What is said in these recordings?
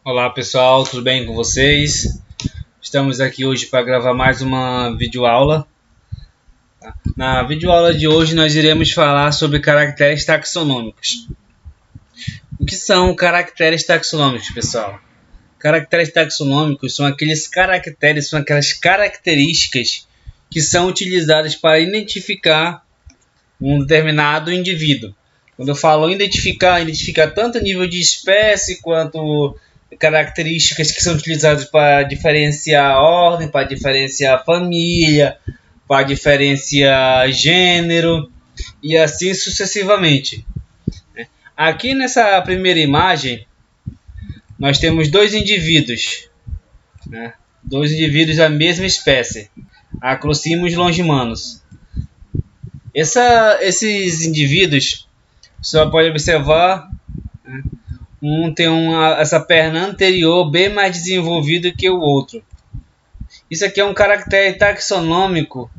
Olá pessoal, tudo bem com vocês? Estamos aqui hoje para gravar mais uma videoaula. Na videoaula de hoje nós iremos falar sobre caracteres taxonômicos. O que são caracteres taxonômicos, pessoal? Caracteres taxonômicos são aqueles caracteres, são aquelas características que são utilizadas para identificar um determinado indivíduo. Quando eu falo identificar tanto a nível de espécie quanto características que são utilizadas para diferenciar a ordem, para diferenciar a família, para diferenciar gênero e assim sucessivamente. Aqui nessa primeira imagem nós temos dois indivíduos, dois indivíduos da mesma espécie, Acrocimos longimanus. Esses indivíduos, você pode observar, um tem essa perna anterior bem mais desenvolvida que o outro. Isso aqui é um caractere taxonômico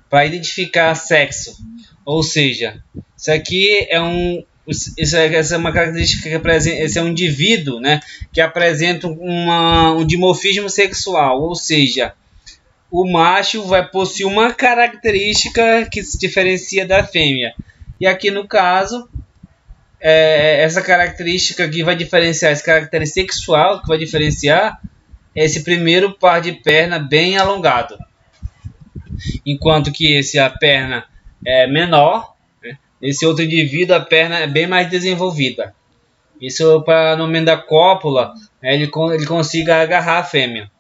para identificar sexo. Ou seja, essa é uma característica que apresenta, esse é um indivíduo, que apresenta um dimorfismo sexual. Ou seja, o macho vai possuir uma característica que se diferencia da fêmea. E aqui no caso, essa característica que vai diferenciar, esse caractere sexual que vai diferenciar esse primeiro par de perna bem alongado. Enquanto que a perna é menor, esse outro indivíduo, a perna é bem mais desenvolvida. Isso para no momento da cópula, ele consiga agarrar a fêmea.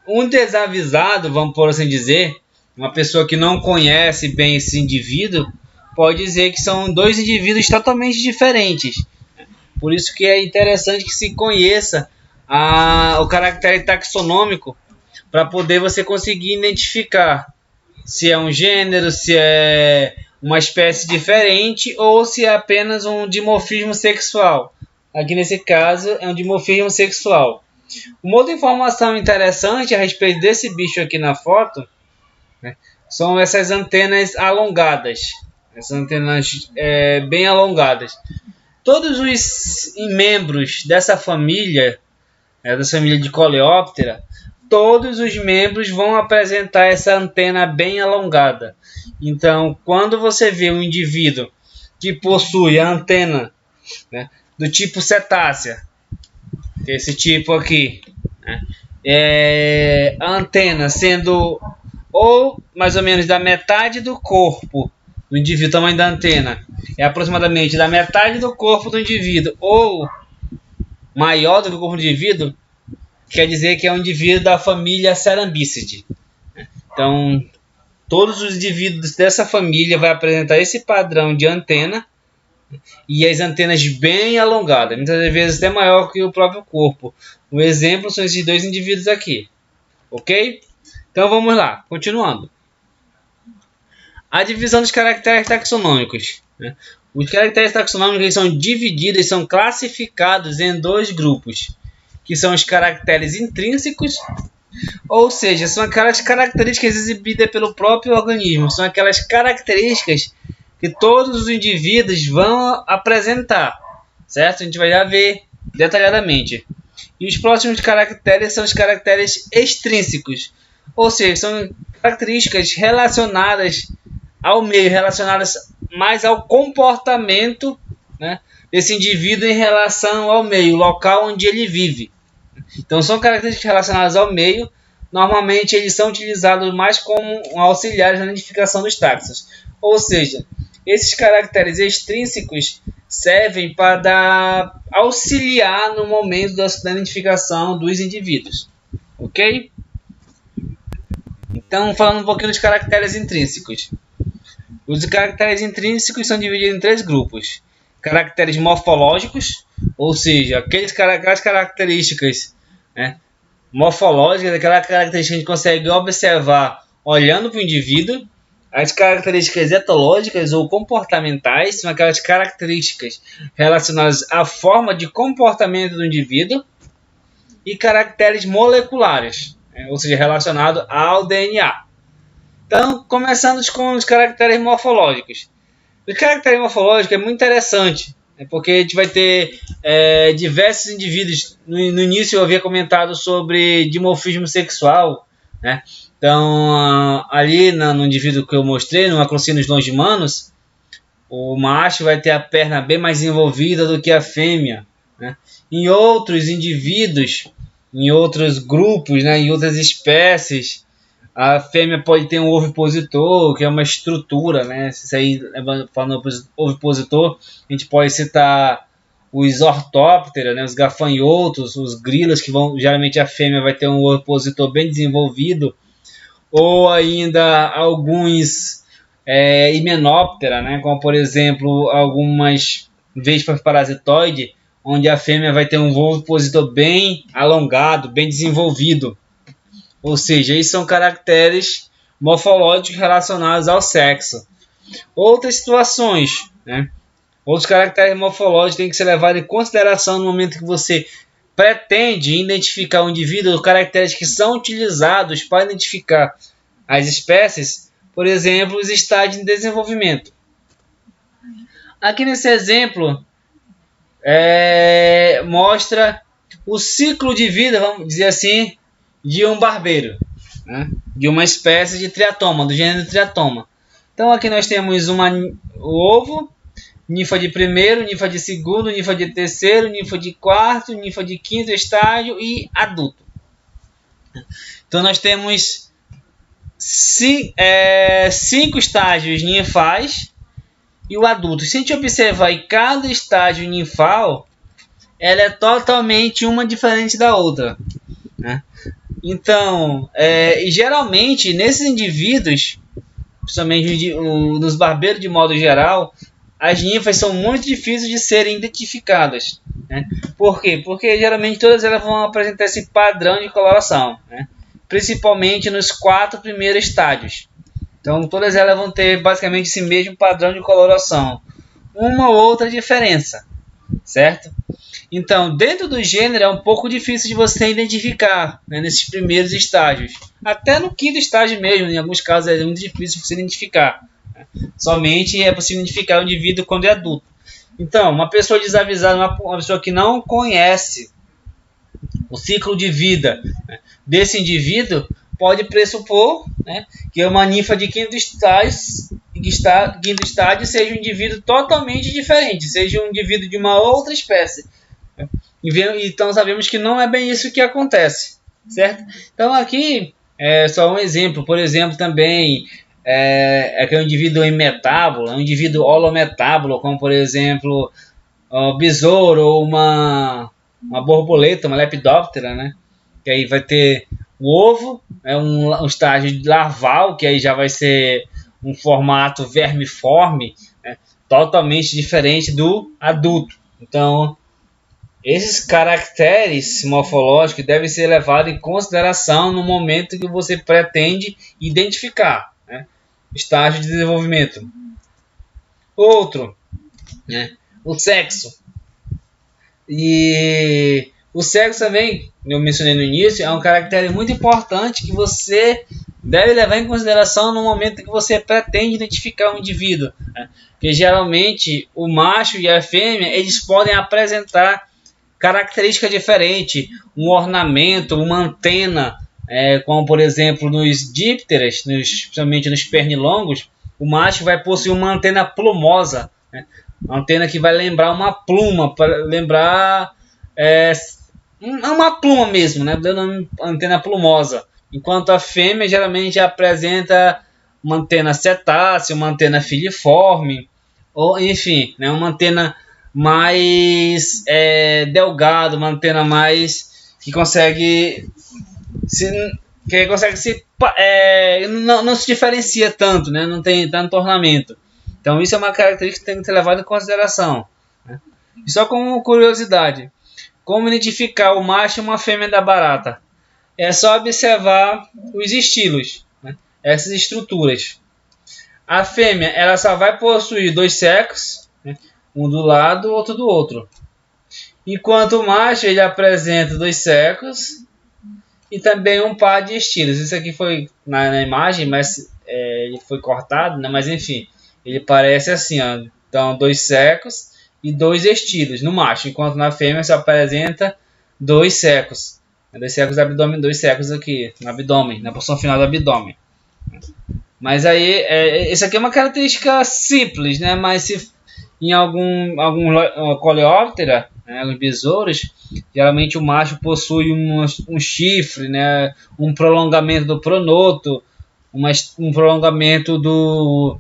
Um desavisado, vamos por assim dizer, uma pessoa que não conhece bem esse indivíduo, pode dizer que são dois indivíduos totalmente diferentes. Por isso que é interessante que se conheça o caractere taxonômico para poder você conseguir identificar se é um gênero, se é uma espécie diferente ou se é apenas um dimorfismo sexual. Aqui nesse caso é um dimorfismo sexual. Uma outra informação interessante a respeito desse bicho aqui na foto, são essas antenas alongadas. Essas antenas bem alongadas. Todos os membros dessa família de Coleóptera, todos os membros vão apresentar essa antena bem alongada. Então, quando você vê um indivíduo que possui a antena do tipo cetácea, que é esse tipo aqui, a antena sendo ou mais ou menos da metade do corpo do indivíduo, o tamanho da antena é aproximadamente da metade do corpo do indivíduo ou maior do que o corpo do indivíduo, quer dizer que é um indivíduo da família Cerambicidae. Então, todos os indivíduos dessa família vão apresentar esse padrão de antena e as antenas bem alongadas, muitas vezes até maior que o próprio corpo. Um exemplo são esses dois indivíduos aqui. Ok? Então vamos lá, continuando. A divisão dos caracteres taxonômicos. Os caracteres taxonômicos são divididos, são classificados em dois grupos, que são os caracteres intrínsecos, ou seja, são aquelas características exibidas pelo próprio organismo, são aquelas características que todos os indivíduos vão apresentar, certo? A gente vai já ver detalhadamente. E os próximos caracteres são os caracteres extrínsecos, ou seja, são características relacionadas ao meio, relacionadas mais ao comportamento desse indivíduo em relação ao meio, local onde ele vive. Então, são características relacionadas ao meio. Normalmente, eles são utilizados mais como auxiliares na identificação dos taxas. Ou seja, esses caracteres extrínsecos servem para auxiliar no momento da identificação dos indivíduos. Ok? Então, falando um pouquinho dos caracteres intrínsecos. Os caracteres intrínsecos são divididos em três grupos. Caracteres morfológicos, ou seja, aquelas características morfológicas, aquela característica que a gente consegue observar olhando para o indivíduo. As características etológicas ou comportamentais são aquelas características relacionadas à forma de comportamento do indivíduo. E caracteres moleculares, ou seja, relacionados ao DNA. Então, começando com os caracteres morfológicos. O caractere morfológico é muito interessante. É porque a gente vai ter diversos indivíduos. No início eu havia comentado sobre dimorfismo sexual, né? Então, ali no indivíduo que eu mostrei, no Acrocinus longimanus, o macho vai ter a perna bem mais desenvolvida do que a fêmea, né? Em outros indivíduos, em outros grupos, né, em outras espécies, a fêmea pode ter um ovipositor, que é uma estrutura, né? Isso aí, falando ovipositor, a gente pode citar os ortóptera, né, os gafanhotos, os grilos, que vão, geralmente a fêmea vai ter um ovipositor bem desenvolvido, ou ainda alguns himenóptera, né, como por exemplo algumas vespas parasitoides, onde a fêmea vai ter um ovipositor bem alongado, bem desenvolvido. Ou seja, isso são caracteres morfológicos relacionados ao sexo. Outras situações, né? Outros caracteres morfológicos têm que ser levados em consideração no momento que você pretende identificar um indivíduo, caracteres que são utilizados para identificar as espécies, por exemplo, os estágios de desenvolvimento. Aqui nesse exemplo, mostra o ciclo de vida, vamos dizer assim, de um barbeiro, né? De uma espécie de triatoma, do gênero triatoma. Então aqui nós temos o ovo, ninfa de primeiro, ninfa de segundo, ninfa de terceiro, ninfa de quarto, ninfa de quinto estágio e adulto. Então nós temos 5 estágios ninfais e o adulto. Se a gente observar em cada estágio ninfal, ela é totalmente uma diferente da outra, né? Então, geralmente nesses indivíduos, principalmente nos barbeiros de modo geral, as ninfas são muito difíceis de serem identificadas, né? Por quê? Porque geralmente todas elas vão apresentar esse padrão de coloração, né? Principalmente nos 4 primeiros estágios. Então todas elas vão ter basicamente esse mesmo padrão de coloração, uma ou outra diferença, certo? Então, dentro do gênero é um pouco difícil de você identificar, né, nesses primeiros estágios. Até no quinto estágio mesmo, em alguns casos é muito difícil você identificar, né? Somente é possível identificar o indivíduo quando é adulto. Então, uma pessoa desavisada, uma pessoa que não conhece o ciclo de vida, né, desse indivíduo, pode pressupor, né, que uma ninfa de quinto estágio seja um indivíduo totalmente diferente, seja um indivíduo de uma outra espécie. Então sabemos que não é bem isso que acontece, certo? Então aqui é só um exemplo. Por exemplo, também aquele indivíduo imetábulo, um indivíduo holometábulo, como por exemplo um besouro ou uma borboleta, uma lepidóptera, né? Que aí vai ter o ovo, um estágio larval, que aí já vai ser um formato vermiforme, né? Totalmente diferente do adulto. Então esses caracteres morfológicos devem ser levados em consideração no momento que você pretende identificar, né, estágio de desenvolvimento. Outro, né, o sexo. E o sexo também, eu mencionei no início, é um caractere muito importante que você deve levar em consideração no momento que você pretende identificar um indivíduo, né? Porque geralmente o macho e a fêmea eles podem apresentar característica diferente, um ornamento, uma antena, como por exemplo nos dípteras, principalmente nos pernilongos, o macho vai possuir uma antena plumosa, né? Uma antena que vai lembrar uma pluma, para lembrar uma pluma mesmo, né? Dando uma antena plumosa, enquanto a fêmea geralmente apresenta uma antena cetácea, uma antena filiforme, ou enfim, né? Uma antena mais delgado, uma antena mais que consegue não se diferencia tanto, né? Não tem tanto ornamento. Então isso é uma característica que tem que ser levada em consideração, né? E só como curiosidade, como identificar o macho e uma fêmea da barata? É só observar os estilos, né? Essas estruturas. A fêmea ela só vai possuir 2 sexos, né? Um do lado, outro do outro. Enquanto o macho ele apresenta 2 sexos e também um par de estilos. Isso aqui foi na imagem, mas ele foi cortado, né? Mas enfim, ele parece assim, ó. Então 2 sexos e 2 estilos no macho, enquanto na fêmea se apresenta 2 secos. 2 secos do abdômen, 2 secos aqui no abdômen, na porção final do abdômen. Mas aí, isso aqui é uma característica simples, né? Mas se em algum coleóptera, né, alguns besouros, geralmente o macho possui um chifre, né? Um prolongamento do pronoto, um prolongamento do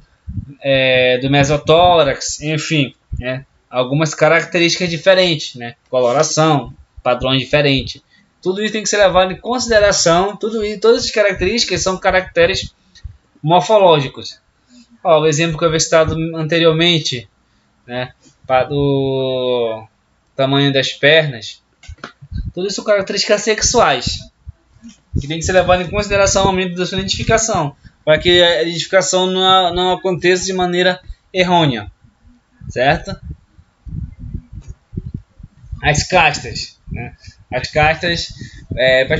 mesotórax, enfim, né? Algumas características diferentes, né? Coloração, padrões diferentes. Tudo isso tem que ser levado em consideração. Todas essas características são caracteres morfológicos. O exemplo que eu havia citado anteriormente, né? Do tamanho das pernas. Tudo isso são características sexuais que tem que ser levado em consideração no momento da sua identificação, para que a identificação não aconteça de maneira errônea, certo? As castas, né? As castas, para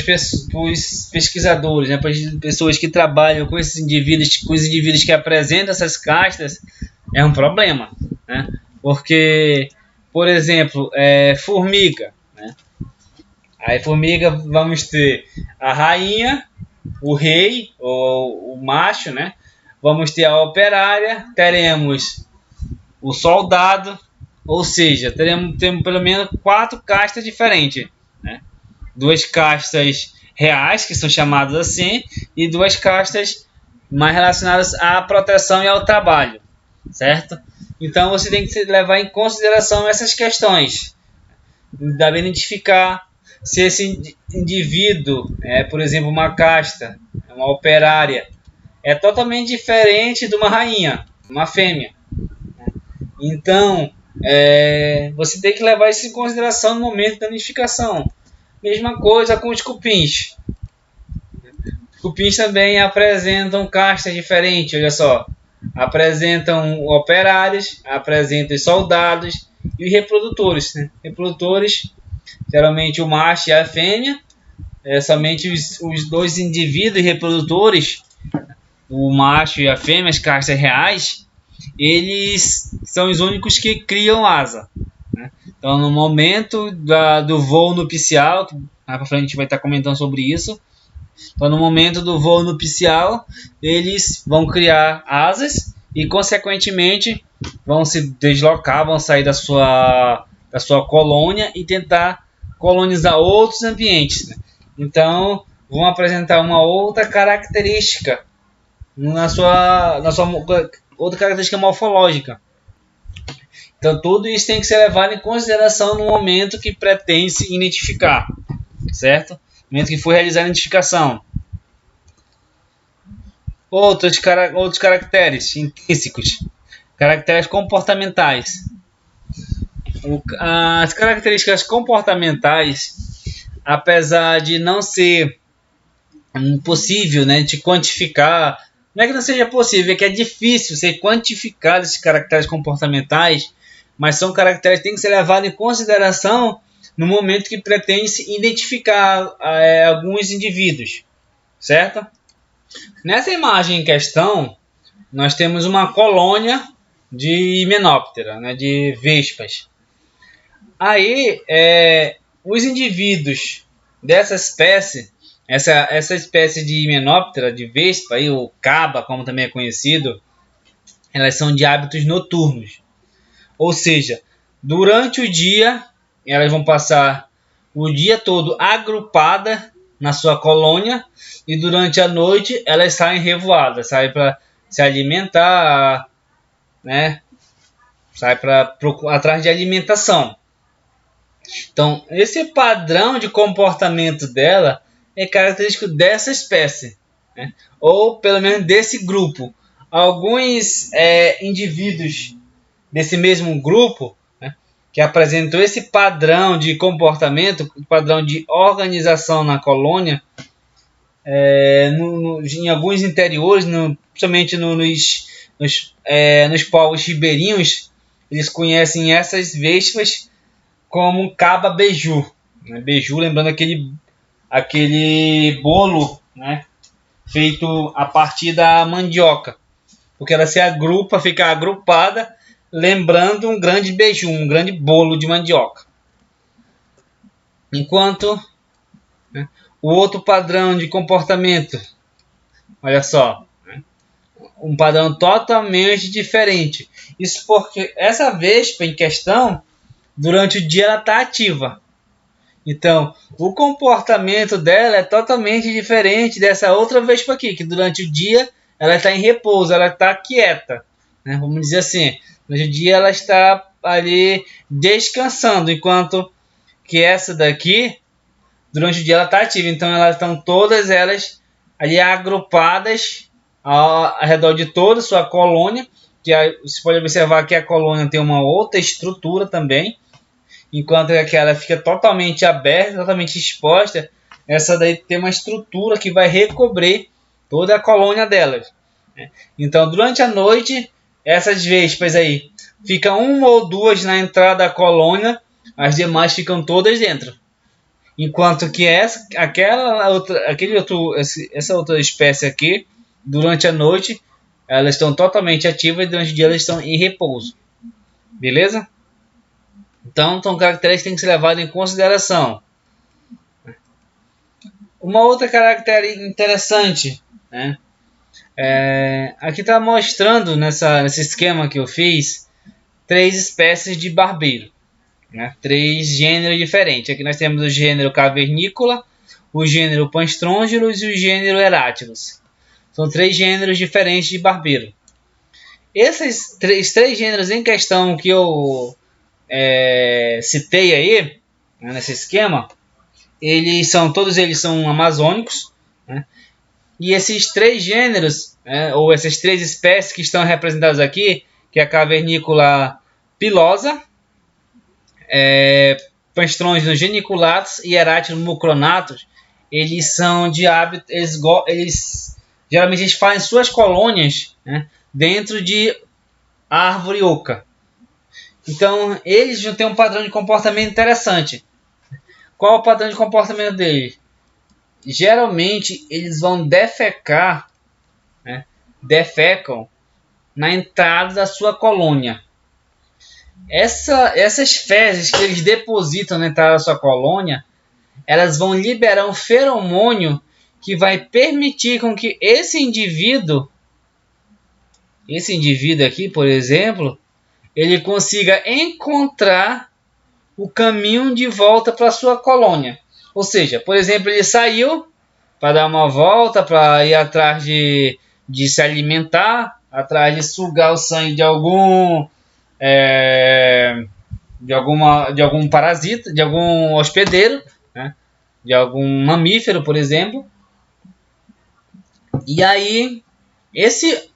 os pesquisadores, né? Para as pessoas que trabalham com esses indivíduos, com os indivíduos que apresentam essas castas, é um problema, né? Porque, por exemplo, formiga, né? Aí formiga, vamos ter a rainha, o rei, ou o macho, né? Vamos ter a operária, teremos o soldado, ou seja, teremos pelo menos 4 castas diferentes, né? 2 castas reais, que são chamadas assim, e 2 castas mais relacionadas à proteção e ao trabalho, certo? Então você tem que levar em consideração essas questões, deve identificar se esse indivíduo, por exemplo, uma casta, uma operária, é totalmente diferente de uma rainha, uma fêmea. Então, você tem que levar isso em consideração no momento da identificação. Mesma coisa com os cupins. Os cupins também apresentam castas diferentes, olha só. Apresentam operários, apresentam soldados e os reprodutores, né? Reprodutores, geralmente o macho e a fêmea, somente os 2 indivíduos reprodutores, o macho e a fêmea, as castas reais, eles são os únicos que criam asa, né? Então, no momento do voo nupcial, mais para frente a gente vai estar comentando sobre isso. Então, no momento do voo nupcial, eles vão criar asas e, consequentemente, vão se deslocar, vão sair da sua colônia e tentar colonizar outros ambientes, né? Então, vão apresentar uma outra característica na sua outra característica morfológica. Então, tudo isso tem que ser levado em consideração no momento que pretende se identificar, certo? No momento que for realizar a identificação. Outros caracteres intrínsecos, caracteres comportamentais. As características comportamentais, apesar de não ser possível, né, de quantificar, não é que não seja possível, é que é difícil ser quantificado esses caracteres comportamentais, mas são caracteres que têm que ser levados em consideração no momento que pretende-se identificar alguns indivíduos, certo? Nessa imagem em questão, nós temos uma colônia de Hymenoptera, né, de vespas. Aí, os indivíduos dessa espécie, essa espécie de Hymenoptera, de vespa, aí, o caba, como também é conhecido, elas são de hábitos noturnos. Ou seja, durante o dia, elas vão passar o dia todo agrupadas na sua colônia e durante a noite elas saem revoadas, saem para se alimentar, né? Saem atrás de alimentação. Então, esse padrão de comportamento dela é característico dessa espécie, né? Ou pelo menos desse grupo. Alguns indivíduos desse mesmo grupo, né, que apresentou esse padrão de comportamento, padrão de organização na colônia, em alguns interiores, principalmente nos povos ribeirinhos, eles conhecem essas vespas como caba beiju, né? Beiju, lembrando aquele bolo, né, feito a partir da mandioca, porque ela se agrupa, fica agrupada lembrando um grande beiju, um grande bolo de mandioca. Enquanto, né, o outro padrão de comportamento, olha só, né, um padrão totalmente diferente. Isso porque essa vespa em questão, durante o dia ela está ativa. Então, o comportamento dela é totalmente diferente dessa outra vespa aqui, que durante o dia ela está em repouso, ela está quieta, né? Vamos dizer assim, durante o dia ela está ali descansando, enquanto que essa daqui, durante o dia ela está ativa. Então, elas estão todas elas ali agrupadas ao redor de toda a sua colônia, que você pode observar que a colônia tem uma outra estrutura também. Enquanto aquela fica totalmente aberta, totalmente exposta, essa daí tem uma estrutura que vai recobrir toda a colônia delas. Então, durante a noite, essas vespas aí ficam uma ou duas na entrada da colônia, as demais ficam todas dentro. Enquanto que essa outra espécie aqui, durante a noite, elas estão totalmente ativas e durante o dia elas estão em repouso. Beleza? Então, são características que têm que ser levadas em consideração. Uma outra característica interessante, né? Aqui está mostrando nesse esquema que eu fiz 3 espécies de barbeiro, né? 3 gêneros diferentes. Aqui nós temos o gênero Cavernícola, o gênero Panstrongylus e o gênero Eratylus. São 3 gêneros diferentes de barbeiro. Esses 3 gêneros em questão que eu citei aí, né, nesse esquema, todos eles são amazônicos, né? E esses 3 gêneros, ou essas 3 espécies que estão representadas aqui, que é a Cavernícola pilosa, Panstrongylus geniculatus e Eratylus mucronatus, eles são de hábito, geralmente eles fazem suas colônias, né, dentro de árvore oca. Então, eles já têm um padrão de comportamento interessante. Qual é o padrão de comportamento deles? Geralmente, eles vão defecar, né? Defecam na entrada da sua colônia. Essas fezes que eles depositam na entrada da sua colônia, elas vão liberar um feromônio que vai permitir com que esse indivíduo aqui, por exemplo, ele consiga encontrar o caminho de volta para sua colônia. Ou seja, por exemplo, ele saiu para dar uma volta, para ir atrás de se alimentar, atrás de sugar o sangue de algum parasita, de algum hospedeiro, né? De algum mamífero, por exemplo. E aí, esse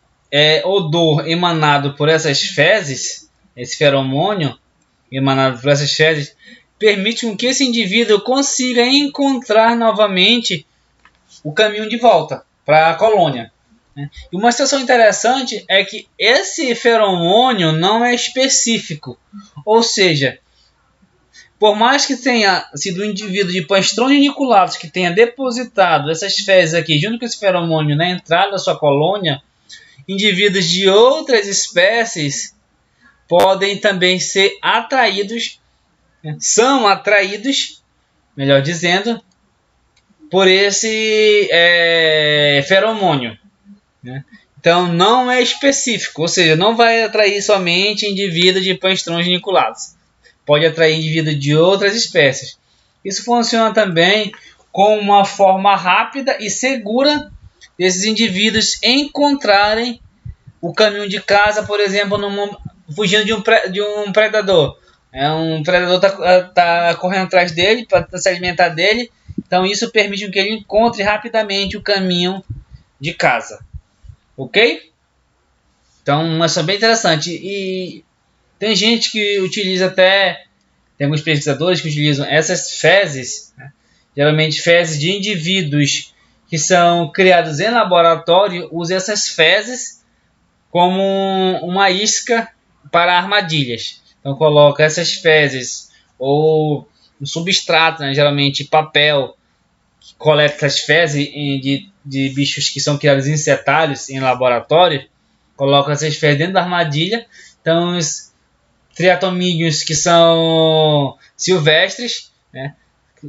odor emanado por essas fezes, esse feromônio emanado por essas fezes, permite que esse indivíduo consiga encontrar novamente o caminho de volta para a colônia. E uma situação interessante é que esse feromônio não é específico, ou seja, por mais que tenha sido um indivíduo de Panstrongylus geniculatus que tenha depositado essas fezes aqui junto com esse feromônio na entrada da sua colônia, indivíduos de outras espécies podem também ser atraídos, são atraídos, melhor dizendo, por esse feromônio, né? Então não é específico, ou seja, não vai atrair somente indivíduos de Panstrongylus geniculatus, pode atrair indivíduos de outras espécies. Isso funciona também como uma forma rápida e segura desses indivíduos encontrarem o caminho de casa, por exemplo, fugindo de um predador. Um predador está correndo atrás dele para se alimentar dele. Então isso permite que ele encontre rapidamente o caminho de casa. Ok? Então isso é bem interessante. E tem gente que utiliza tem alguns pesquisadores que utilizam essas fezes, né? Geralmente fezes de indivíduos que são criados em laboratório, usam essas fezes como uma isca para armadilhas. Então coloca essas fezes ou um substrato, né, geralmente papel, que coleta as fezes de bichos que são criados insetários em laboratório, coloca essas fezes dentro da armadilha. Então triatomídeos que são silvestres, né?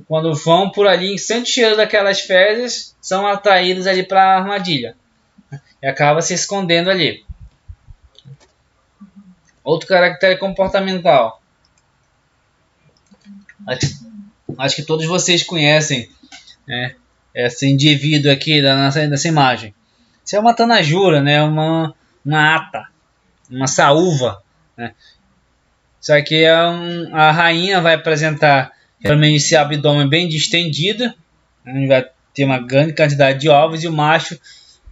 Quando vão por ali, sente o cheiro daquelas fezes, são atraídos ali para a armadilha, né? E acaba se escondendo ali. Outro caractere comportamental. Acho que todos vocês conhecem, né, esse indivíduo aqui dessa imagem. Isso é uma tanajura, né? Uma ata, uma saúva, né? Isso aqui é a rainha vai apresentar realmente esse abdômen bem distendido, né? Vai ter uma grande quantidade de ovos, e o macho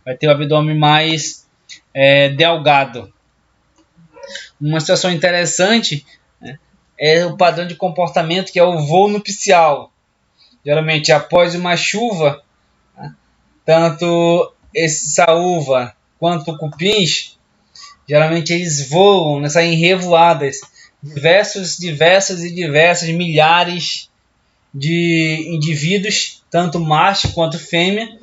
vai ter o abdômen mais delgado. Uma situação interessante, né, é o padrão de comportamento, que é o voo nupcial. Geralmente após uma chuva, né, tanto essa uva quanto cupins, geralmente eles voam, saem revoadas, diversos milhares de indivíduos, tanto macho quanto fêmea,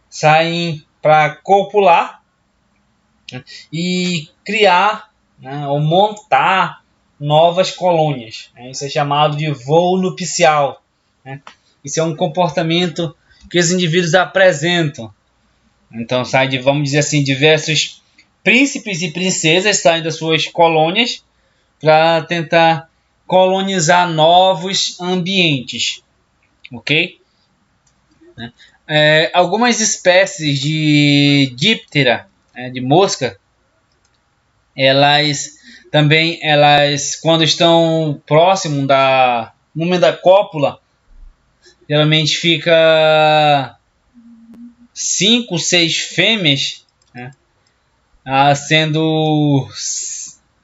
saem para copular, né, e criar, né, ou montar novas colônias, né? Isso é chamado de voo nupcial, né? Isso é um comportamento que os indivíduos apresentam. Então sai de, vamos dizer assim, diversos príncipes e princesas saem das suas colônias para tentar colonizar novos ambientes, ok? Algumas espécies de díptera, de mosca, elas quando estão próximo no momento da cópula, geralmente fica 5, 6 fêmeas, né, sendo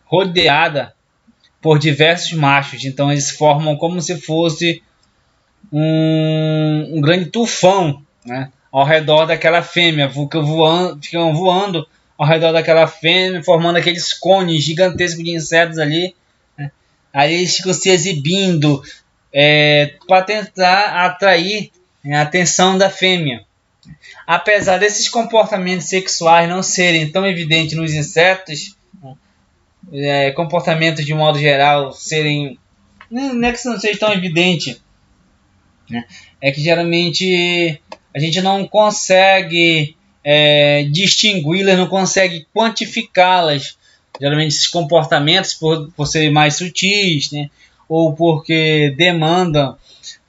rodeada por diversos machos. Então eles formam como se fosse um grande tufão, né, ao redor daquela fêmea, ficam voando ao redor daquela fêmea, formando aqueles cones gigantescos de insetos ali, né. Aí eles ficam se exibindo para tentar atrair, né, a atenção da fêmea. Apesar desses comportamentos sexuais não serem tão evidentes nos insetos, comportamentos de modo geral serem, não é que não seja tão evidente, né? É que geralmente a gente não consegue distingui-las, não consegue quantificá-las. Geralmente esses comportamentos, por serem mais sutis, né, ou porque demandam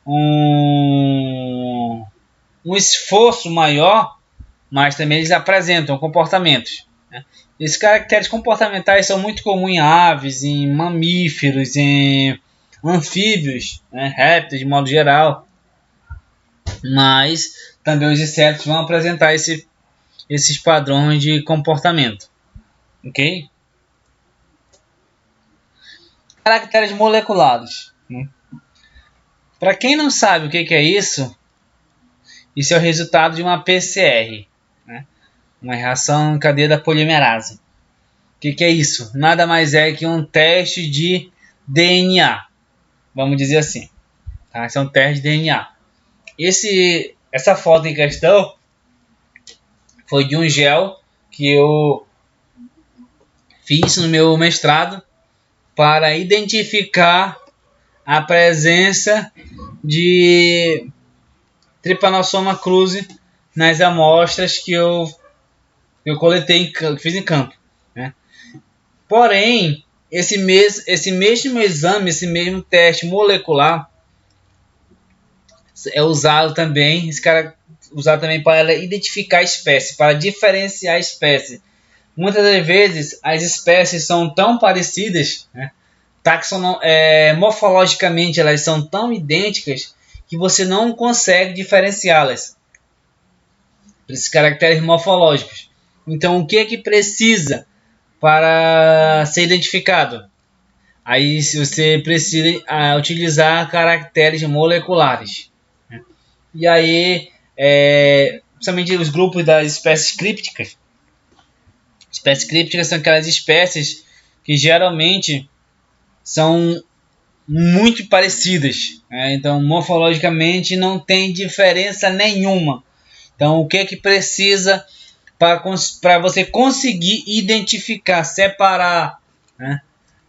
um esforço maior, mas também eles apresentam comportamentos, né? Esses caracteres comportamentais são muito comuns em aves, em mamíferos, em anfíbios, né, répteis de modo geral, mas também os insetos vão apresentar esses padrões de comportamento, ok? Caracteres moleculares, né? Para quem não sabe o que é isso, isso é o resultado de uma PCR, né? Uma reação em cadeia da polimerase. O que é isso? Nada mais é que um teste de DNA, vamos dizer assim, tá? Esse é um teste de DNA. Essa foto em questão foi de um gel que eu fiz no meu mestrado para identificar a presença de Trypanosoma cruzi nas amostras que eu coletei, que fiz em campo, né? Porém, esse mesmo exame, esse mesmo teste molecular é usado também, usado também para identificar a espécie, para diferenciar a espécie. Muitas das vezes as espécies são tão parecidas, né, morfologicamente elas são tão idênticas que você não consegue diferenciá-las. Esses caracteres morfológicos. Então, o que é que precisa para ser identificado? Aí você precisa utilizar caracteres moleculares, né? E aí, principalmente os grupos das espécies crípticas. Espécies crípticas são aquelas espécies que geralmente são muito parecidas, né? Então, morfologicamente não tem diferença nenhuma. Então, o que é que precisa para você conseguir identificar, separar, né,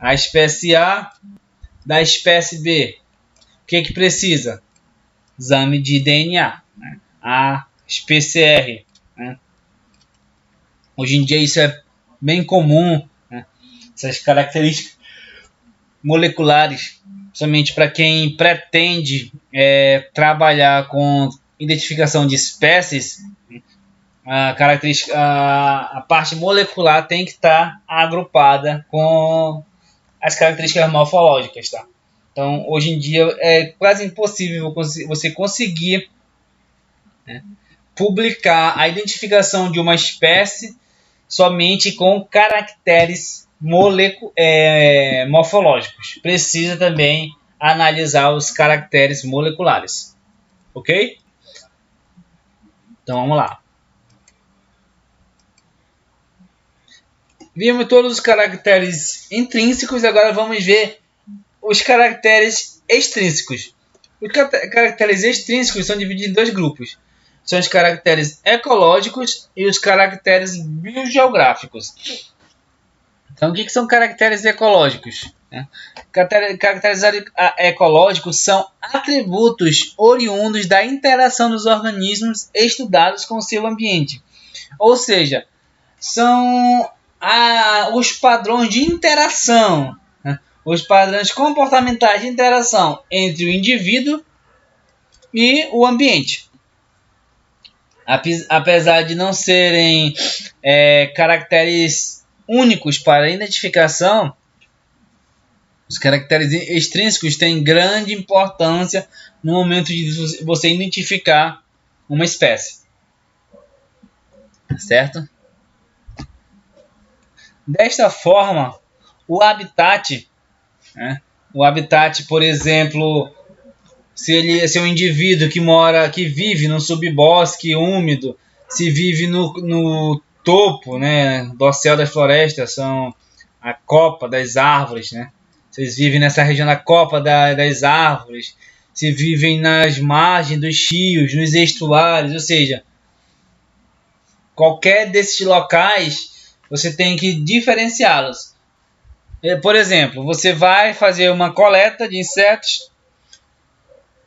a espécie A da espécie B. O que precisa? Exame de DNA, né? A PCR, né? Hoje em dia isso é bem comum, né? Essas características moleculares, somente para quem pretende trabalhar com identificação de espécies, a parte molecular tem que estar agrupada com as características morfológicas, tá? Então, hoje em dia é quase impossível você conseguir, né, publicar a identificação de uma espécie somente com caracteres morfológicos. Precisa também analisar os caracteres moleculares, ok? Então vamos lá. Vimos todos os caracteres intrínsecos, agora vamos ver os caracteres extrínsecos. Os caracteres extrínsecos são divididos em dois grupos. São os caracteres ecológicos e os caracteres biogeográficos. Então, o que são caracteres ecológicos? Caracteres ecológicos são atributos oriundos da interação dos organismos estudados com o seu ambiente. Ou seja, são os padrões de interação, né? Os padrões comportamentais de interação entre o indivíduo e o ambiente. Apesar de não serem caracteres únicos para a identificação, os caracteres extrínsecos têm grande importância no momento de você identificar uma espécie. Certo? Desta forma, o habitat, por exemplo, se é um indivíduo que vive no subbosque úmido, se vive no topo, né, dorsal das florestas, são a copa das árvores, né? Vocês vivem nessa região da copa das árvores, se vivem nas margens dos rios, nos estuários, ou seja, qualquer desses locais você tem que diferenciá-los. Por exemplo, você vai fazer uma coleta de insetos,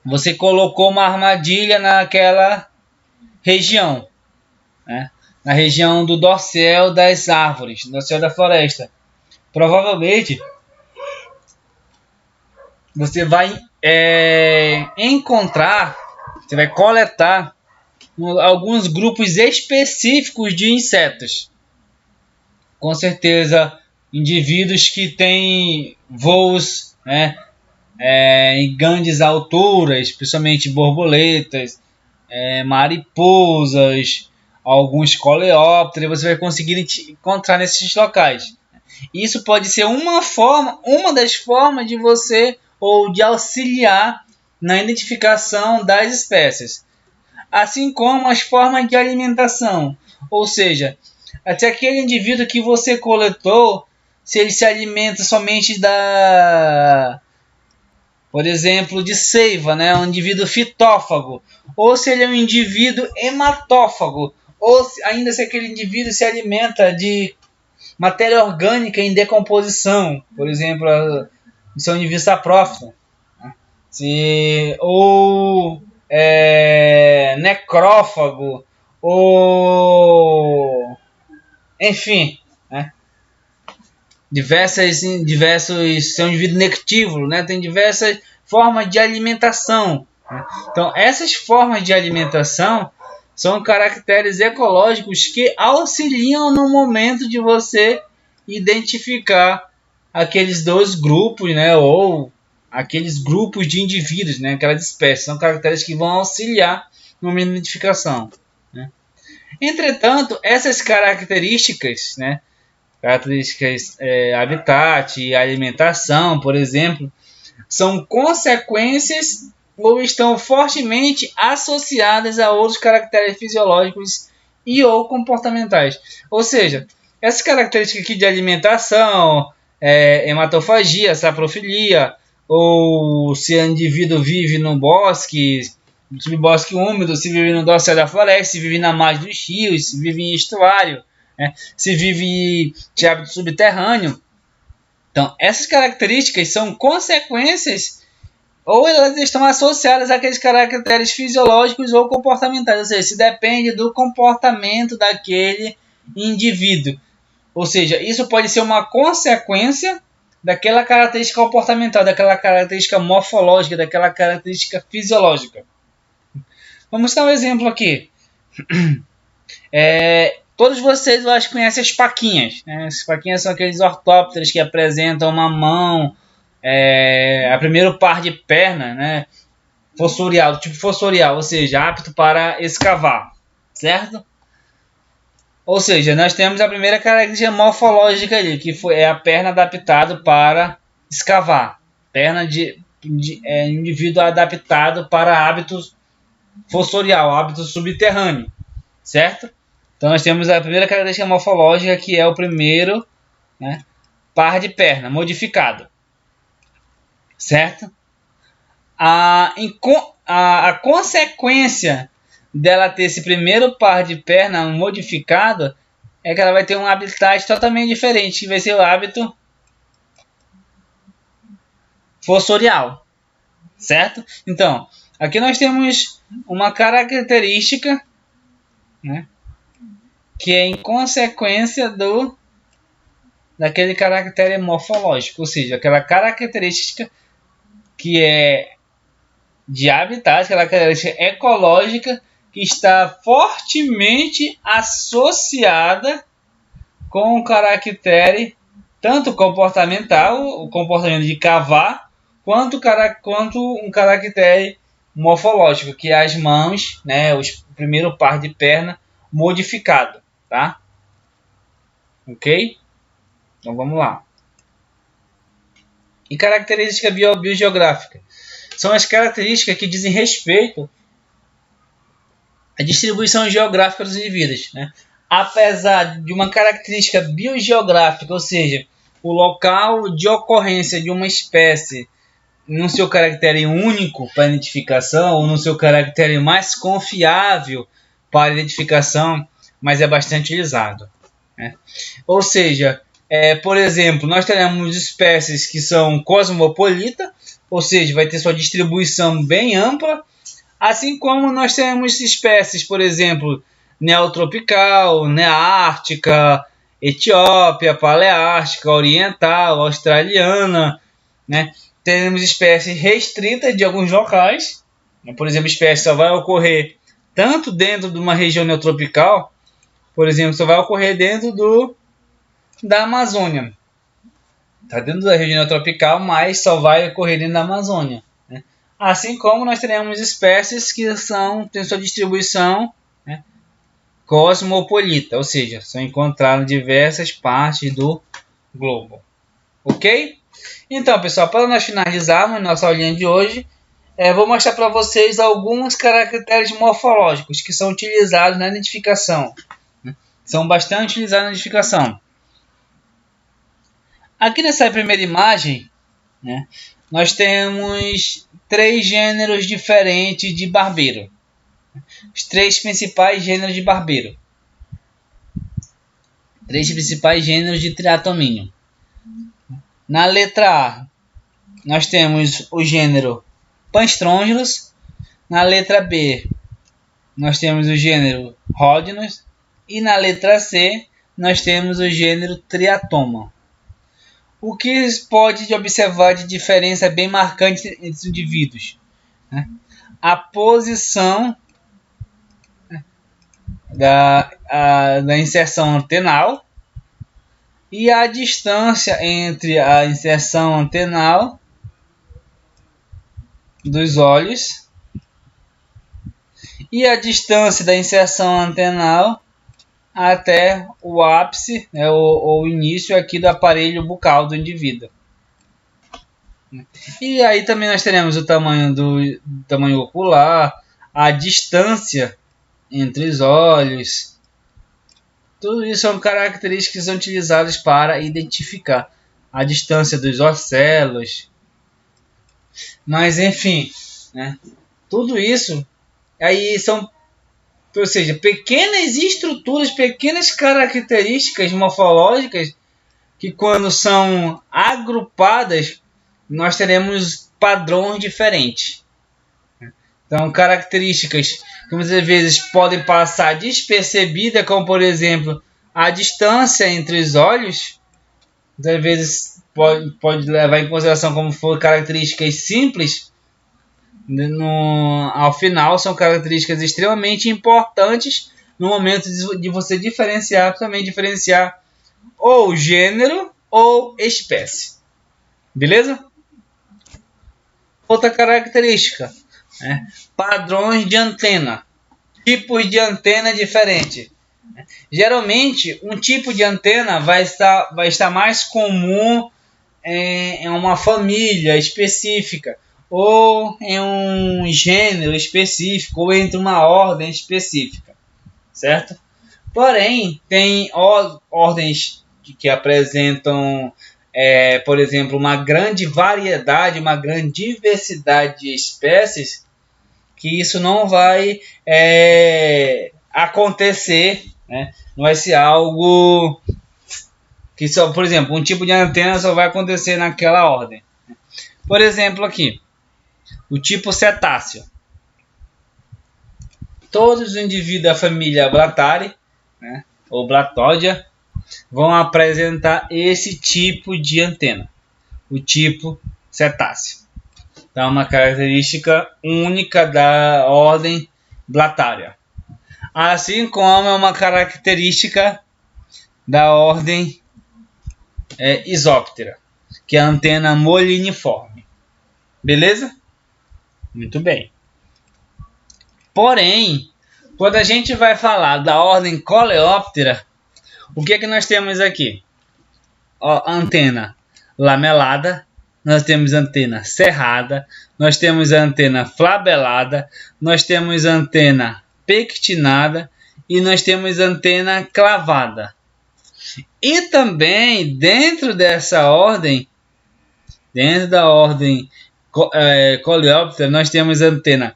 você colocou uma armadilha naquela região, né? Na região do dorsal das árvores, do dorsal da floresta. Provavelmente você vai encontrar, você vai coletar alguns grupos específicos de insetos. Com certeza, indivíduos que têm voos, né, em grandes alturas, principalmente borboletas, mariposas, alguns coleópteros, você vai conseguir encontrar nesses locais. Isso pode ser uma das formas de você ou de auxiliar na identificação das espécies, assim como as formas de alimentação, ou seja, até aquele indivíduo que você coletou, se ele se alimenta somente por exemplo, de seiva, né, um indivíduo fitófago, ou se ele é um indivíduo hematófago, ou ainda se aquele indivíduo se alimenta de matéria orgânica em decomposição, por exemplo, se é um indivíduo saprófito, né, ou necrófago, ou enfim, né? Diversos são indivíduos nectívoros, né? Tem diversas formas de alimentação, né? Então, essas formas de alimentação são caracteres ecológicos que auxiliam no momento de você identificar aqueles dois grupos, né? Ou aqueles grupos de indivíduos, né? Aquelas espécies. São caracteres que vão auxiliar no momento de identificação, né? Entretanto, essas características, né, habitat e alimentação, por exemplo, são consequências ou estão fortemente associadas a outros caracteres fisiológicos e ou comportamentais. Ou seja, essas características aqui de alimentação, hematofagia, saprofilia, ou se o indivíduo vive no bosque, subbosque úmido, se vive no dorsal da floresta, se vive na margem dos rios, se vive em estuário, né? Se vive de hábito subterrâneo, Então, essas características são consequências ou elas estão associadas àqueles caracteres fisiológicos ou comportamentais, ou seja, se depende do comportamento daquele indivíduo. Ou seja, isso pode ser uma consequência daquela característica comportamental, daquela característica morfológica, daquela característica fisiológica. Vamos dar um exemplo aqui. Todos vocês, eu acho, conhecem as paquinhas, né? As paquinhas são aqueles ortópteros que apresentam uma mão, a primeiro par de perna, né? Fossorial, tipo fossorial, ou seja, apto para escavar, certo? Ou seja, nós temos a primeira característica morfológica ali, que é a perna adaptada para escavar. Perna de indivíduo adaptado para hábitos fossorial, hábito subterrâneo, certo? Então nós temos a primeira característica morfológica, que é o primeiro, né, par de perna modificado, certo? A consequência dela ter esse primeiro par de perna modificado é que ela vai ter um habitat totalmente diferente, que vai ser o hábito fossorial, certo? Então, aqui nós temos uma característica, né, que é em consequência daquele caractere morfológico, ou seja, aquela característica que é de habitat, aquela característica ecológica que está fortemente associada com o caractere tanto comportamental, o comportamento de cavar, quanto um caractere morfológico, que é as mãos, né, o primeiro par de perna modificado, tá? Ok? Então vamos lá. E característica biogeográfica são as características que dizem respeito à distribuição geográfica dos indivíduos, né? Apesar de uma característica biogeográfica, ou seja, o local de ocorrência de uma espécie no seu caractere único para identificação, ou no seu caractere mais confiável para identificação, mas é bastante utilizado, né? Ou seja, por exemplo, nós teremos espécies que são cosmopolitas, ou seja, vai ter sua distribuição bem ampla, assim como nós temos espécies, por exemplo, neotropical, neártica, etiópia, paleártica, oriental, australiana, né? Temos espécies restritas de alguns locais, né? Por exemplo, espécie só vai ocorrer tanto dentro de uma região neotropical, por exemplo, só vai ocorrer dentro da Amazônia. Está dentro da região tropical, mas só vai ocorrer dentro da Amazônia, né? Assim como nós teremos espécies que têm sua distribuição, né, cosmopolita, ou seja, são encontradas em diversas partes do globo. Ok? Então, pessoal, para nós finalizarmos nossa aulinha de hoje, vou mostrar para vocês alguns caracteres morfológicos que são utilizados na identificação, né? São bastante utilizados na identificação. Aqui nessa primeira imagem, né, nós temos 3 gêneros diferentes de barbeiro. Os 3 principais gêneros de barbeiro. 3 principais gêneros de triatomínio. Na letra A, nós temos o gênero Panstrongylos. Na letra B, nós temos o gênero Rhodnus. E na letra C, nós temos o gênero Triatoma. O que pode observar de diferença bem marcante entre os indivíduos, né? A posição da inserção antenal e a distância entre a inserção antenal dos olhos e a distância da inserção antenal até o ápice, né, ou o início aqui do aparelho bucal do indivíduo. E aí também nós teremos o tamanho ocular, a distância entre os olhos. Tudo isso são características que são utilizadas para identificar a distância dos ocelos. Mas enfim, né, tudo isso aí são, ou seja, pequenas estruturas, pequenas características morfológicas que quando são agrupadas, nós teremos padrões diferentes. Então, características que muitas vezes podem passar despercebidas, como por exemplo, a distância entre os olhos, muitas vezes pode levar em consideração como for características simples, ao final são características extremamente importantes no momento de você diferenciar, também diferenciar ou gênero ou espécie. Beleza? Outra característica, né? Padrões de antena, tipos de antena diferentes. Geralmente, um tipo de antena vai estar mais comum em uma família específica, ou em um gênero específico, ou entre uma ordem específica, certo? Porém, tem ordens que apresentam, por exemplo, uma grande variedade, uma grande diversidade de espécies, que isso não vai acontecer, né? Não vai ser algo que só, por exemplo, um tipo de antena só vai acontecer naquela ordem. Por exemplo, aqui, o tipo cetáceo. Todos os indivíduos da família Blattari, né, ou Blattodia, vão apresentar esse tipo de antena, o tipo cetáceo. Então, é uma característica única da ordem Blattaria. Assim como é uma característica da ordem Isóptera, que é a antena moliniforme. Beleza? Muito bem. Porém, quando a gente vai falar da ordem Coleóptera, o que é que nós temos aqui? Antena lamelada, nós temos antena cerrada, nós temos antena flabelada, nós temos antena pectinada e nós temos antena clavada. E também dentro dessa ordem, dentro da ordem Coleóptera, nós temos antena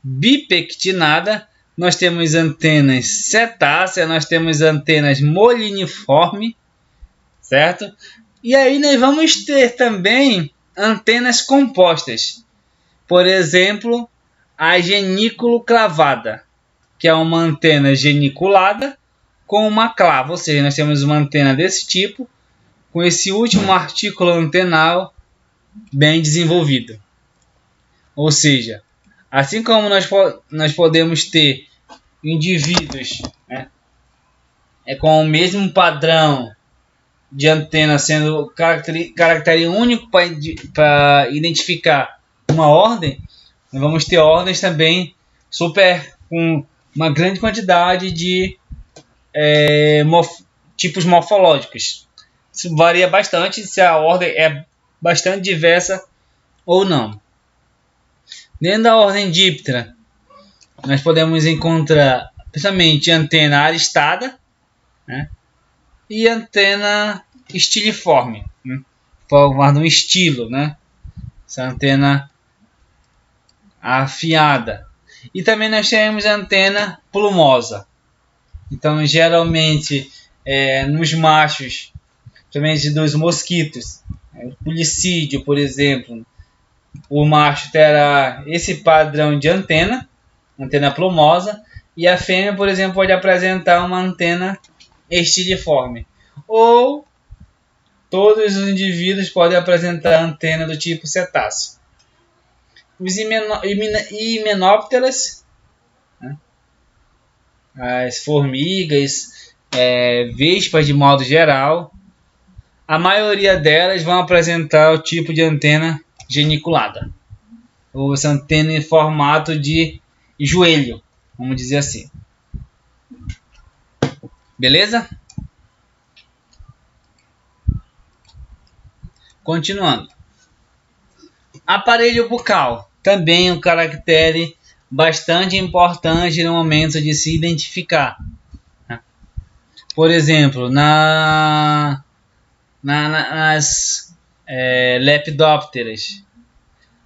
bipectinada, nós temos antenas cetáceas, nós temos antenas moliniforme, certo? E aí nós vamos ter também antenas compostas. Por exemplo, a genículo clavada, que é uma antena geniculada com uma clava, ou seja, nós temos uma antena desse tipo, com esse último artículo antenal bem desenvolvido. Ou seja, assim como nós podemos ter indivíduos, né, com o mesmo padrão de antena sendo caractere único para identificar uma ordem, nós vamos ter ordens também com uma grande quantidade de tipos morfológicos. Isso varia bastante se a ordem é bastante diversa ou não. Dentro da ordem Diptera, nós podemos encontrar principalmente antena aristada, né, e antena estiliforme, né, formando um estilo, né, essa antena afiada. E também nós temos a antena plumosa. Então, geralmente, nos machos, principalmente dos mosquitos, o policídio, por exemplo, o macho terá esse padrão de antena plumosa, e a fêmea, por exemplo, pode apresentar uma antena estiliforme. Ou todos os indivíduos podem apresentar antena do tipo cetáceo. Os himenópteras, né, as formigas, vespas de modo geral, a maioria delas vão apresentar o tipo de antena geniculada, ou essa antena em formato de joelho, vamos dizer assim. Beleza? Continuando. Aparelho bucal, também um caractere bastante importante no momento de se identificar. Por exemplo, nas lepidópteras,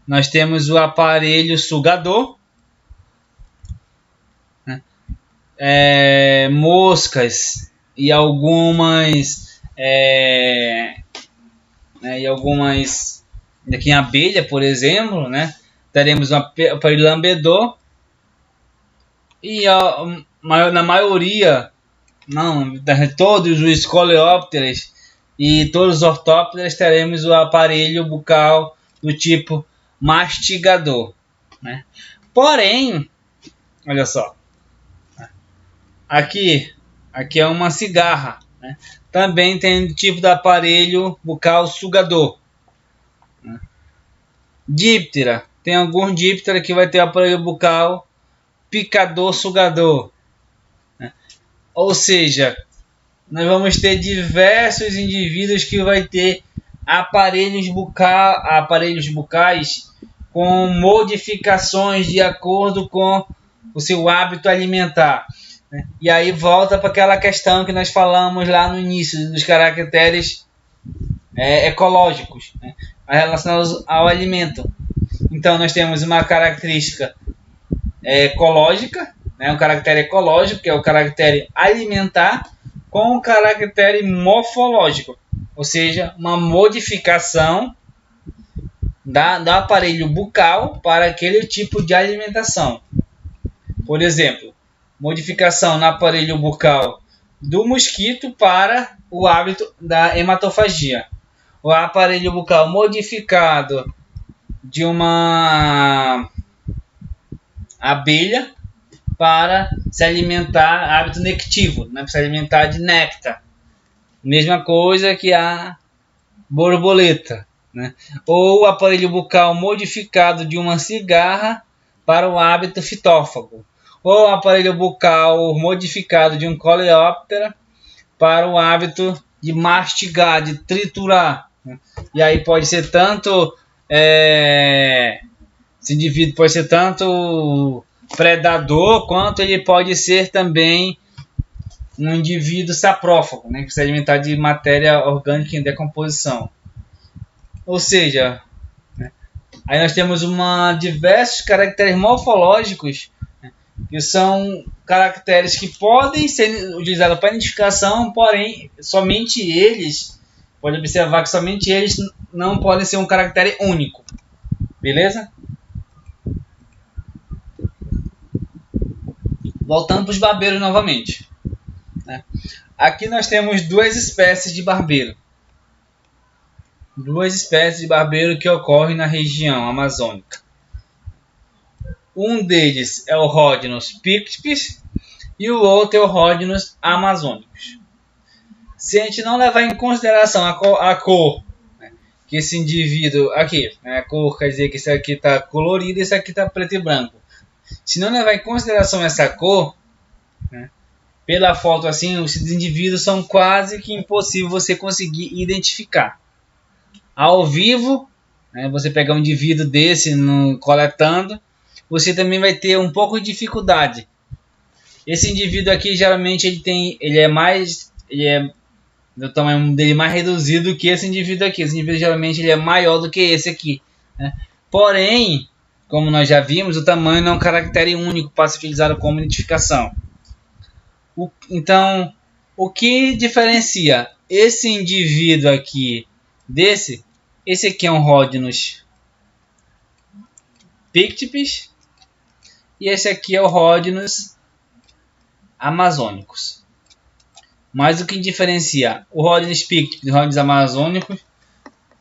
nós temos o aparelho sugador, né? Moscas e algumas né, e algumas, aqui em abelha, por exemplo, né, teremos um aparelho lambedor, e na maioria, não, todos os coleópteros e todos os ortópteros teremos o aparelho bucal do tipo mastigador, né? Porém, olha só, aqui é uma cigarra, né? Também tem o tipo de aparelho bucal sugador, né? Díptera, tem algum díptera que vai ter o aparelho bucal picador sugador, né? Ou seja, nós vamos ter diversos indivíduos que vai ter aparelhos bucais com modificações de acordo com o seu hábito alimentar, né? E aí volta para aquela questão que nós falamos lá no início dos caracteres ecológicos, né, relacionados ao alimento. Então nós temos uma característica ecológica, né, um caractere ecológico, que é o caractere alimentar, com o caractere morfológico, ou seja, uma modificação do aparelho bucal para aquele tipo de alimentação. Por exemplo, modificação no aparelho bucal do mosquito para o hábito da hematofagia. O aparelho bucal modificado de uma abelha para se alimentar, hábito nectivo, né, para se alimentar de néctar. Mesma coisa que a borboleta, né? Ou o aparelho bucal modificado de uma cigarra para o hábito fitófago. Ou o aparelho bucal modificado de um coleóptero para o hábito de mastigar, de triturar, né? E aí pode ser tanto esse indivíduo pode ser tanto predador, quanto ele pode ser também um indivíduo saprófago, né, que se alimentar de matéria orgânica em decomposição. Ou seja, né, aí nós temos diversos caracteres morfológicos, né, que são caracteres que podem ser utilizados para identificação, porém somente eles, pode observar que somente eles não podem ser um caractere único. Beleza? Voltando para os barbeiros novamente, né? Aqui nós temos duas espécies de barbeiro. Duas espécies de barbeiro que ocorrem na região amazônica. Um deles é o Rhodnus pictipes e o outro é o Rhodnus amazonicus. Se a gente não levar em consideração a cor, né, que esse indivíduo aqui, né, a cor quer dizer que esse aqui está colorido e esse aqui está preto e branco. Se não levar em consideração essa cor, né, pela foto assim, esses indivíduos são quase que impossível você conseguir identificar. Ao vivo, né, você pegar um indivíduo desse coletando, você também vai ter um pouco de dificuldade. Esse indivíduo aqui geralmente ele é do tamanho dele mais reduzido que esse indivíduo aqui. Esse indivíduo geralmente ele é maior do que esse aqui, né? Porém, como nós já vimos, o tamanho não é um caractere único para ser utilizado como identificação. Então, o que diferencia esse indivíduo aqui desse? Esse aqui é um Rhodnus pictipes e esse aqui é o Rhodnus amazonicus. Mas o que diferencia o Rhodnus pictipes e o Rhodnus amazonicus?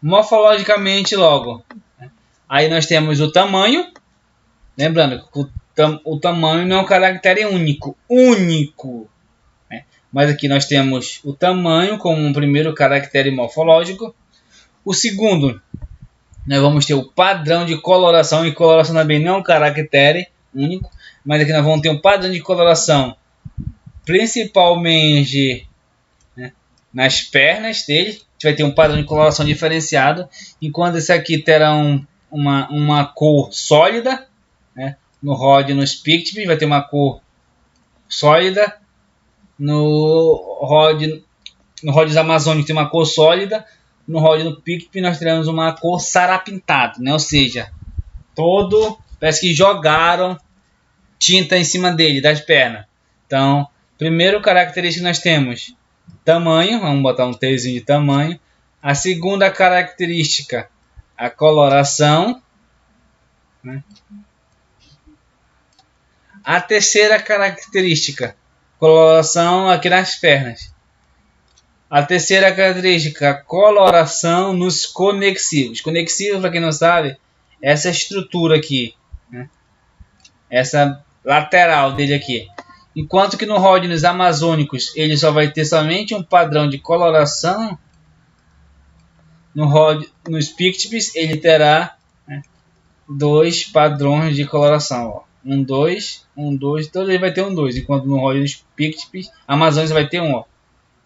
Morfologicamente, logo. Aí nós temos o tamanho. Lembrando que o tamanho não é um caractere único. Né? Mas aqui nós temos o tamanho como um primeiro caractere morfológico. O segundo, nós vamos ter o padrão de coloração. E coloração também não é um caractere único. Mas aqui nós vamos ter um padrão de coloração, principalmente, né, nas pernas dele. A gente vai ter um padrão de coloração diferenciado. Enquanto esse aqui terá uma cor sólida, né? No Rhodnus pictipes vai ter uma cor sólida. No Rhodnus amazônico tem uma cor sólida. No Rhodnus pictipes nós teremos uma cor sarapintada, né? Ou seja, parece que jogaram tinta em cima dele, das pernas. Então, primeiro característica que nós temos tamanho, vamos botar um Tzinho de tamanho. A segunda característica, a coloração, né? A terceira característica, coloração aqui nas pernas. A terceira característica, coloração nos conexivos. Conexivos, para quem não sabe, essa estrutura aqui, né? Essa lateral dele aqui. Enquanto que no Rhodnus amazônicos ele só vai ter somente um padrão de coloração, nos Pictipes ele terá, né, 2 padrões de coloração. Ó. 1, 2, 1, 2, todo ele vai ter um 2, enquanto no Rhodnus Pictipes amazônicos vai ter um. Ó.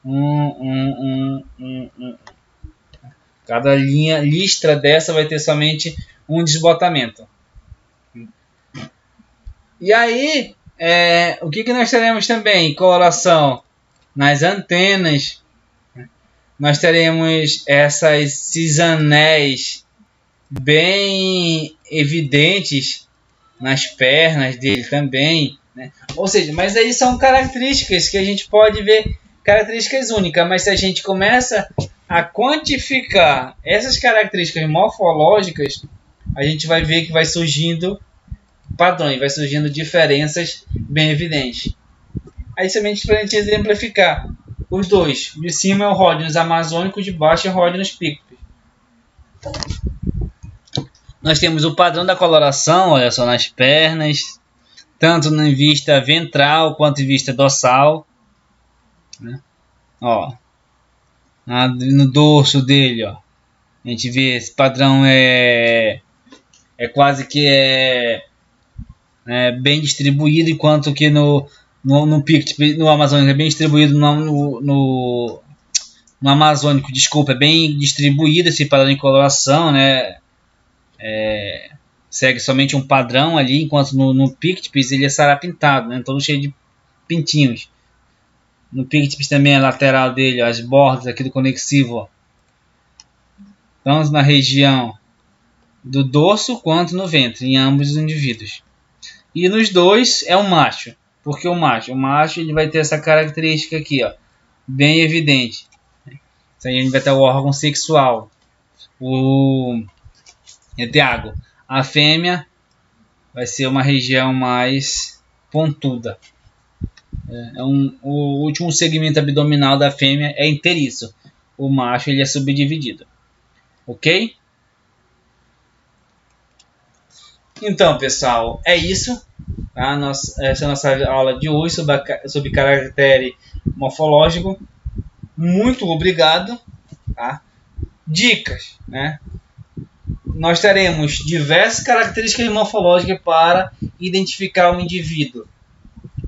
1. Cada listra dessa vai ter somente um desbotamento. E aí, o que nós teremos também? Coloração nas antenas. Nós teremos esses anéis bem evidentes nas pernas dele também, né? Ou seja, mas aí são características que a gente pode ver, características únicas, mas se a gente começa a quantificar essas características morfológicas, a gente vai ver que vai surgindo padrões, vai surgindo diferenças bem evidentes. Aí somente para a gente exemplificar os dois, de cima é o Rhodnus amazônico, de baixo é o Rhodnus pictopus. Nós temos o padrão da coloração, olha só, nas pernas, tanto em vista ventral quanto em vista dorsal, né? Ó, no dorso dele, ó, a gente vê esse padrão é quase que bem distribuído, enquanto que no Pictopus, no amazônico é bem distribuído, no amazônico, desculpa, é bem distribuído esse padrão de coloração, né? Segue somente um padrão ali, enquanto no Pictopus ele é sarapintado, né? Todo cheio de pintinhos. No Pictopus também a lateral dele, ó, as bordas aqui do conexivo, ó. Tanto na região do dorso quanto no ventre, em ambos os indivíduos. E nos dois é o macho, porque o macho ele vai ter essa característica aqui, ó, bem evidente. Isso aí a gente vai ter o órgão sexual, o eteago. A fêmea vai ser uma região mais pontuda. O último segmento abdominal da fêmea é inteiriço. O macho ele é subdividido. Ok? Então, pessoal, é isso. Tá? Essa é a nossa aula de hoje sobre caractere morfológico. Muito obrigado. Tá? Dicas, né? Nós teremos diversas características morfológicas para identificar um indivíduo.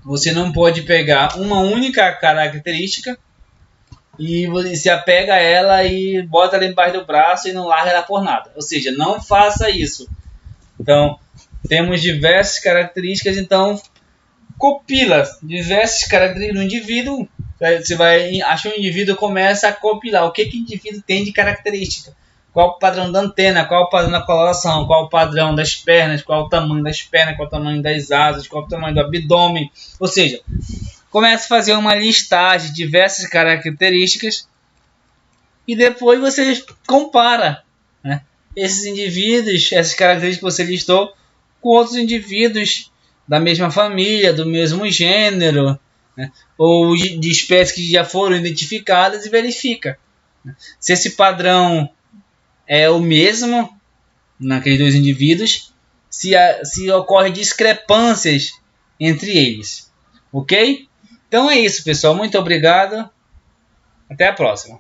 Você não pode pegar uma única característica e você se apega a ela e bota ela embaixo do braço e não larga ela por nada. Ou seja, não faça isso. Então, temos diversas características, então compila diversas características do indivíduo. Você vai achar um indivíduo, começa a compilar o que o indivíduo tem de característica. Qual o padrão da antena, qual o padrão da coloração, qual o padrão das pernas, qual o tamanho das pernas, qual o tamanho das asas, qual o tamanho do abdômen. Ou seja, começa a fazer uma listagem de diversas características e depois você compara, né, esses indivíduos, essas características que você listou, com outros indivíduos da mesma família, do mesmo gênero, né, ou de espécies que já foram identificadas e verifica, né, se esse padrão é o mesmo naqueles dois indivíduos, se ocorre discrepâncias entre eles. Ok? Então é isso, pessoal. Muito obrigado. Até a próxima.